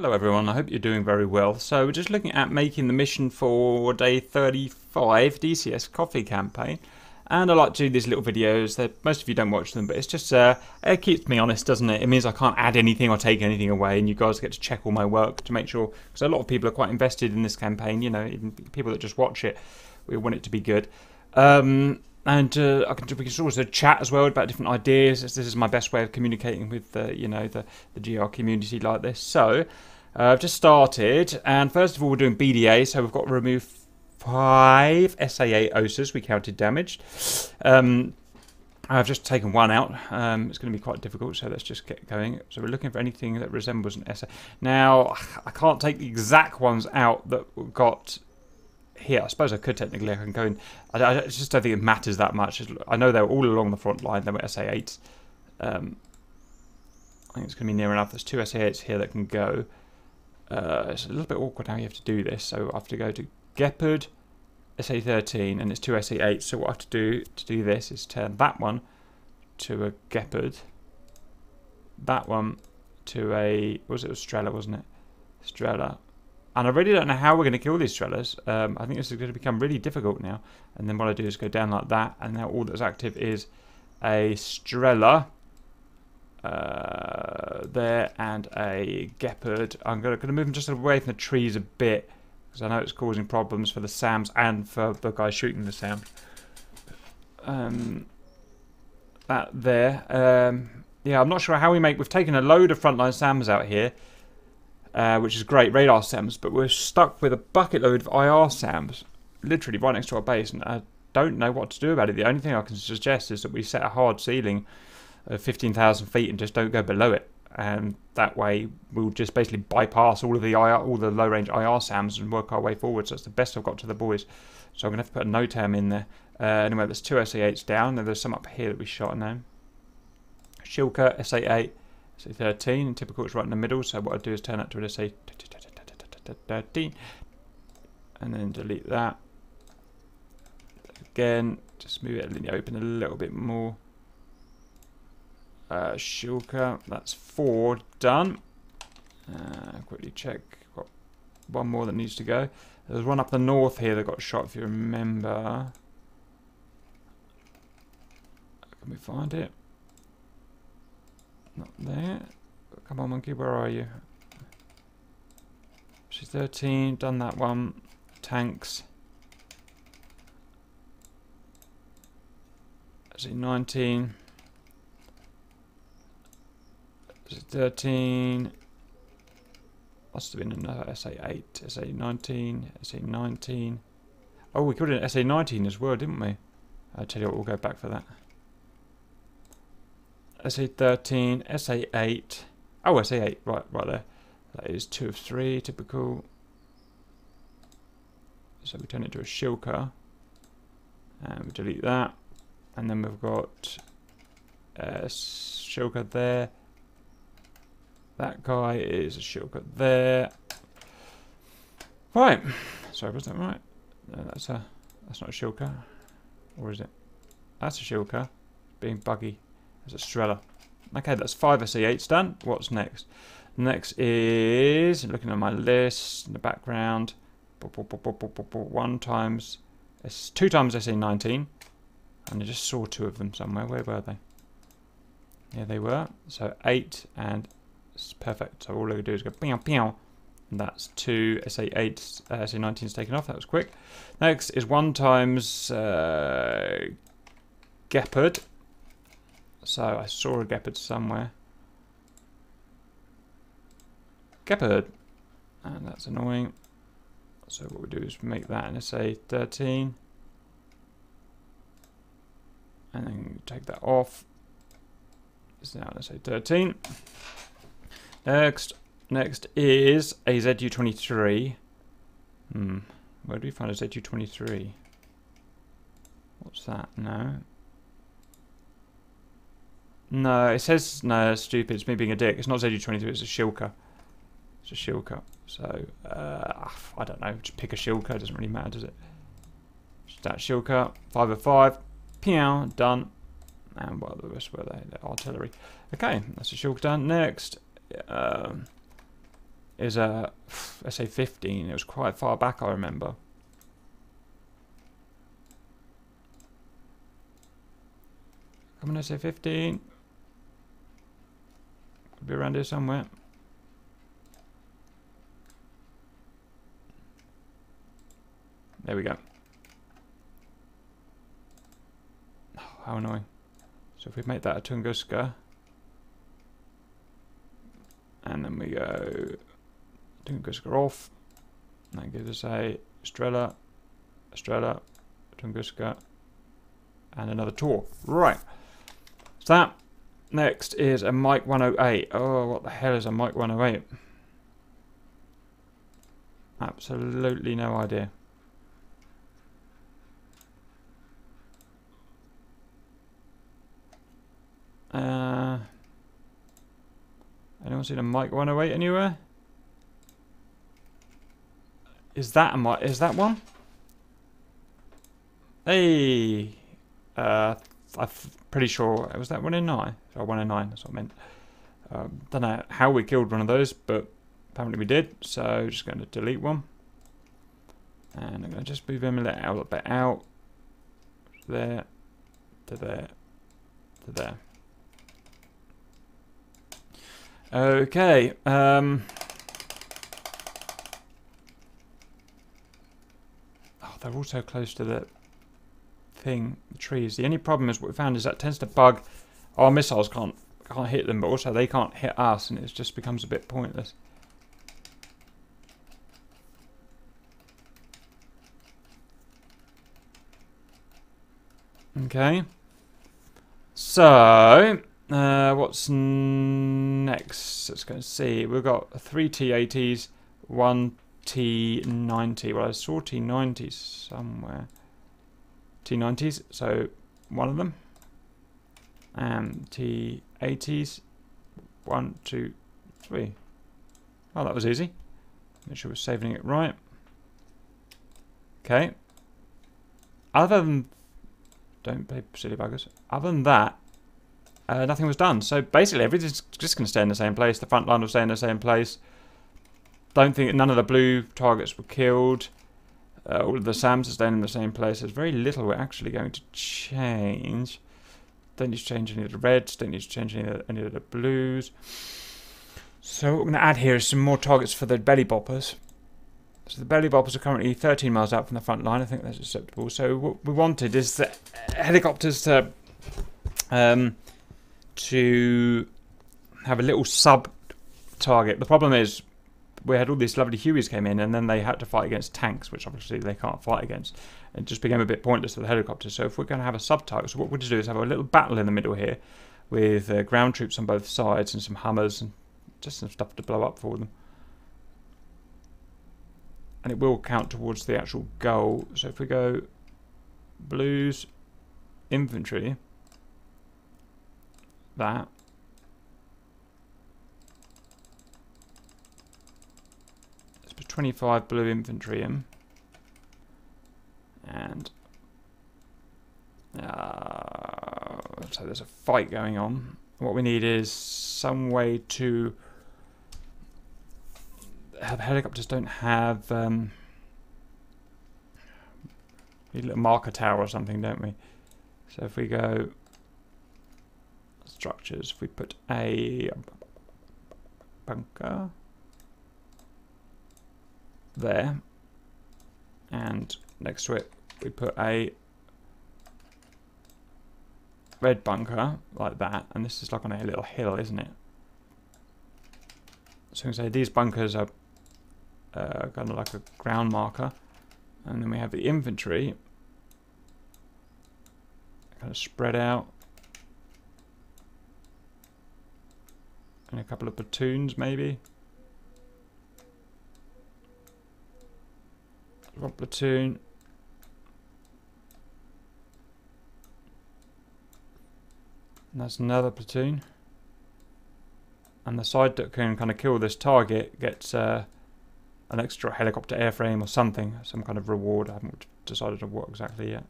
Hello everyone, I hope you're doing very well. So we're just looking at making the mission for day 35 DCS coffee campaign. And I like to do these little videos that most of you don't watch them, but it's just, it keeps me honest, doesn't it? It means I can't add anything or take anything away, and you guys get to check all my work to make sure, because a lot of people are quite invested in this campaign, you know, even people that just watch it, we want it to be good. And we can also chat as well about different ideas. This is my best way of communicating with the GR community like this. So I've just started, and first of all we're doing BDA. So we've got to remove 5 SA8 OSAs. We counted damaged. I've just taken one out. It's going to be quite difficult, so let's just get going. So we're looking for anything that resembles an SA. Now I can't take the exact ones out that we've got here. I suppose I could technically. I can go in. I just don't think it matters that much. I know they're all along the front line. They were SA8s. I think it's going to be near enough. There's 2 SA8s here that can go. It's a little bit awkward how you have to do this. So I have to go to Gepard, SA13, and it's 2 SA8s. So what I have to do this is turn that one to a Gepard. That one to a... was it Strela, wasn't it? Strela. And I really don't know how we're going to kill these Strelas. I think this is going to become really difficult now. And then what I do is go down like that. And now all that's active is a Strela. There and a Gepard. I'm going to move them just away from the trees a bit. Because I know it's causing problems for the SAMs and for the guy shooting the SAMs. That there. Yeah, I'm not sure how we make... We've taken a load of frontline SAMs out here. Which is great, radar SAMs, but we're stuck with a bucket load of IR SAMs, literally right next to our base, and I don't know what to do about it. The only thing I can suggest is that we set a hard ceiling of 15,000 feet and just don't go below it, and that way we'll just basically bypass all of the low range IR SAMs and work our way forwards. That's the best I've got to the boys. So I'm going to have to put a NOTAM in there. Anyway, there's 2 SA8s down, and there's some up here that we shot now. Shilka, SA8. SA13, and typical it's right in the middle, so what I do is turn that to an SA13 and then delete that. Again, just move it open a little bit more. Shilka, that's 4 done. Quickly check, got one more that needs to go. There's one up the north here that got shot, if you remember. Can we find it? Not there. Come on, monkey, where are you? She's 13, done that one. Tanks. Is it 19? Is it 13? Must have been another SA8, SA19, SA19. Oh, we got an SA19 as well, didn't we? I tell you what, we'll go back for that. SA13, SA8. Oh, SA8, right there. That is 2 of 3, typical. So we turn it to a Shilka. And we delete that. And then we've got Shilka there. That guy is a Shilka there. Right. Sorry, was that right? No, that's not a Shilka. Or is it? That's a Shilka. Being buggy. There's a Strela. Okay, that's 5 SA8s done. What's next? Next is, looking at my list in the background, 2 times SA19. And I just saw 2 of them somewhere. Where were they? Yeah, they were. So 8, and it's perfect. So all I do is go pew pew. And that's 2 SA8s. SA19's taken off. That was quick. Next is 1 times Gepard. So I saw a Gepard somewhere. Gepard. And that's annoying. So what we do is make that an SA13. And then take that off. It's now an SA13. Next is a ZU23. Where do we find a ZU23? What's that? No, it says, no, it's stupid, it's me being a dick. It's not ZU23, it's a Shilka. It's a Shilka. So, I don't know, just pick a Shilka, it doesn't really matter, does it? Just that Shilka, 5 of 5, pew, done. And what the rest were they? The artillery. Okay, that's a Shilka done. Next, is a SA-15. It was quite far back, I remember. Come on, SA-15. Could be around here somewhere. There we go. Oh, how annoying. So if we make that a Tunguska, and then we go Tunguska off, that gives us a Estrella, Tunguska, and another Tor. Right. So that next is a Mike 108. Oh, what the hell is a Mike 108? Absolutely no idea. Anyone seen a Mike 108 anywhere? Is that a Mike? Is that one? Hey, I'm pretty sure was that 1 in 9. Or 1 in 9. That's what I meant. Don't know how we killed one of those, but apparently we did. So just going to delete one, and I'm going to just move him a little bit out. There, to there, to there. Okay. Oh, they're all so close to the thing, the trees. The only problem is what we found is that tends to bug. Our missiles can't hit them, but also they can't hit us, and it just becomes a bit pointless. Okay. So. What's next? Let's go and see. We've got 3 T-80s, 1 T-90. Well, I saw T-90s somewhere. T-90s, so one of them. And T-80s, 1, 2, 3. Oh, that was easy. Make sure we're saving it right. Okay. Other than... Don't play silly buggers. Other than that, nothing was done. So basically everything's just going to stay in the same place. The front line will stay in the same place. Don't think none of the blue targets were killed. All of the SAMs are staying in the same place. There's very little we're actually going to change. Don't need to change any of the reds. Don't need to change any of the blues. So what we're going to add here is some more targets for the belly boppers. So the belly boppers are currently 13 miles out from the front line. I think that's acceptable. So what we wanted is the helicopters to have a little sub target. The problem is we had all these lovely Hueys came in, and then they had to fight against tanks, which obviously they can't fight against. It just became a bit pointless for the helicopters. So if we're going to have a sub target, so what we'll do is have a little battle in the middle here with ground troops on both sides and some Hummers and just some stuff to blow up for them. And it will count towards the actual goal. So if we go blues, infantry, that. Let's put 25 blue infantry in. And so there's a fight going on. What we need is some way to have helicopters don't have need a little marker tower or something, don't we? So if we go structures, if we put a bunker there, and next to it we put a red bunker like that, and this is like on a little hill, isn't it? So we can say these bunkers are kind of like a ground marker, and then we have the infantry kind of spread out, and a couple of platoons maybe. One platoon. And that's another platoon. And the side that can kind of kill this target gets an extra helicopter airframe or something, some kind of reward. I haven't decided on what exactly yet.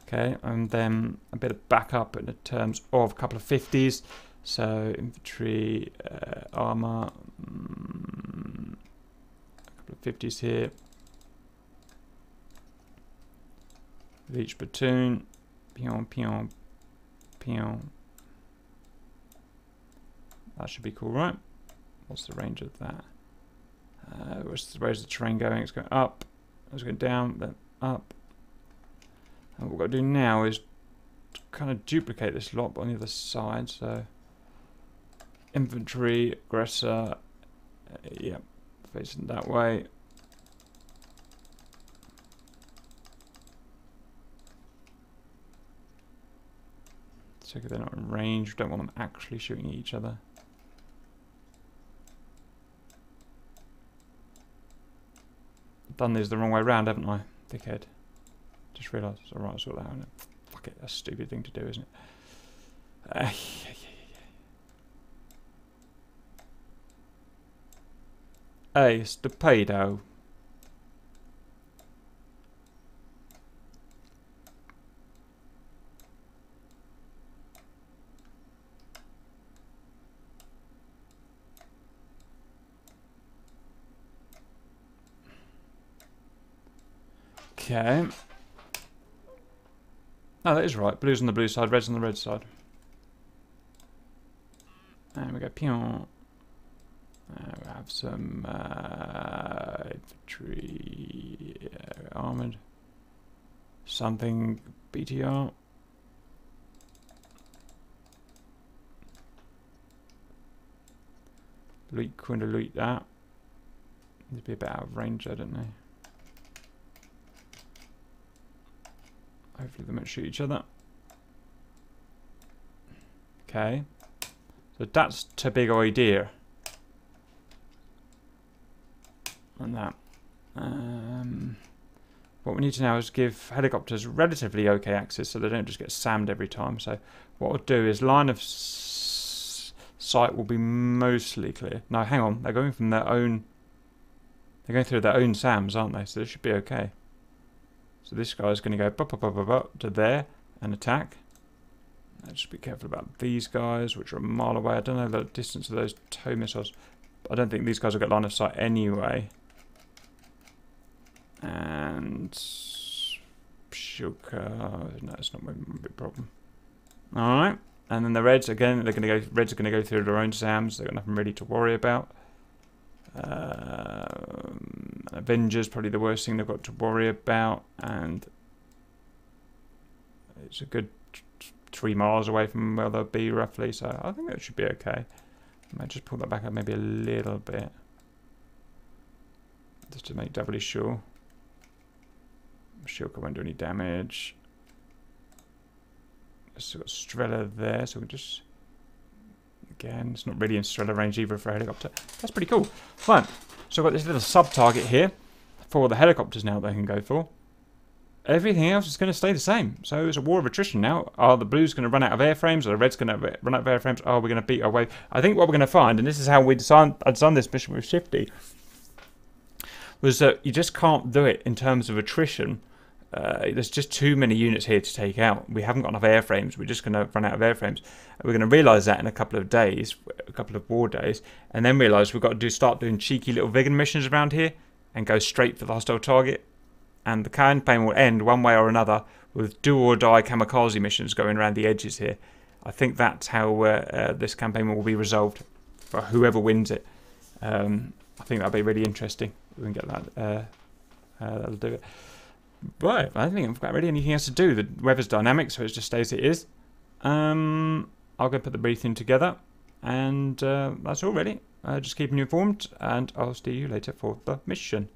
Okay, and then a bit of backup in terms of a couple of 50s. So infantry, armour, a couple of 50s here. With each platoon, pion, pion, pion. That should be cool, right? What's the range of that? Where's the terrain going? It's going up. It's going down, then up. And what we've got to do now is kind of duplicate this lot, but on the other side. So infantry, aggressor, yep, facing that way. So they're not in range. We don't want them actually shooting at each other. Done these the wrong way round, haven't I? Dickhead. Just realised. It's alright, I saw that out. Fuck it, that's a stupid thing to do, isn't it? Hey, stupido. Okay. Oh, that is right. Blue's on the blue side, red's on the red side. And we go pion. We have some infantry, armoured. Something BTR. Loot, kind of loot that. Needs to be a bit out of range, though, don't they? Hopefully they won't shoot each other. Okay. So that's the big idea. And that. What we need to now is give helicopters relatively okay access so they don't just get sammed every time. So what we'll do is line of sight will be mostly clear. No, hang on. They're going from their own... They're going through their own SAMs, aren't they? So this should be okay. So this guy's going to go to there and attack. Just be careful about these guys, which are a mile away. I don't know the distance of those tow missiles. I don't think these guys will get line of sight anyway. And Shuka, no, it's not my big problem. All right, and then the Reds again. They're going to go. Reds are going to go through their own SAMs. They've got nothing really to worry about. Avengers probably the worst thing they've got to worry about, and it's a good 3 miles away from where they'll be roughly, so I think that should be okay. I might just pull that back up maybe a little bit just to make doubly sure. Shilka won't do any damage. Still got Strela there, so we'll just... Again, it's not really in Strela range either for a helicopter. That's pretty cool. Fine. So I've got this little sub-target here for the helicopters now they can go for. Everything else is going to stay the same. So it's a war of attrition now. Are the blues going to run out of airframes? Are the reds going to run out of airframes? Are we going to beat our way? I think what we're going to find, and this is how I designed this mission with Shifty, was that you just can't do it in terms of attrition. There's just too many units here to take out. We haven't got enough airframes. We're just going to run out of airframes. We're going to realise that in a couple of days, a couple of war days, and then realise we've got to start doing cheeky little vegan missions around here and go straight for the hostile target. And the campaign will end one way or another with do or die kamikaze missions going around the edges here. I think that's how this campaign will be resolved for whoever wins it. I think that'll be really interesting. We can get that. That'll do it. Right, I think I've got really anything else to do. The weather's dynamic, so it just stays as it is. I'll go put the briefing together, and that's all really. Just keeping you informed, and I'll see you later for the mission.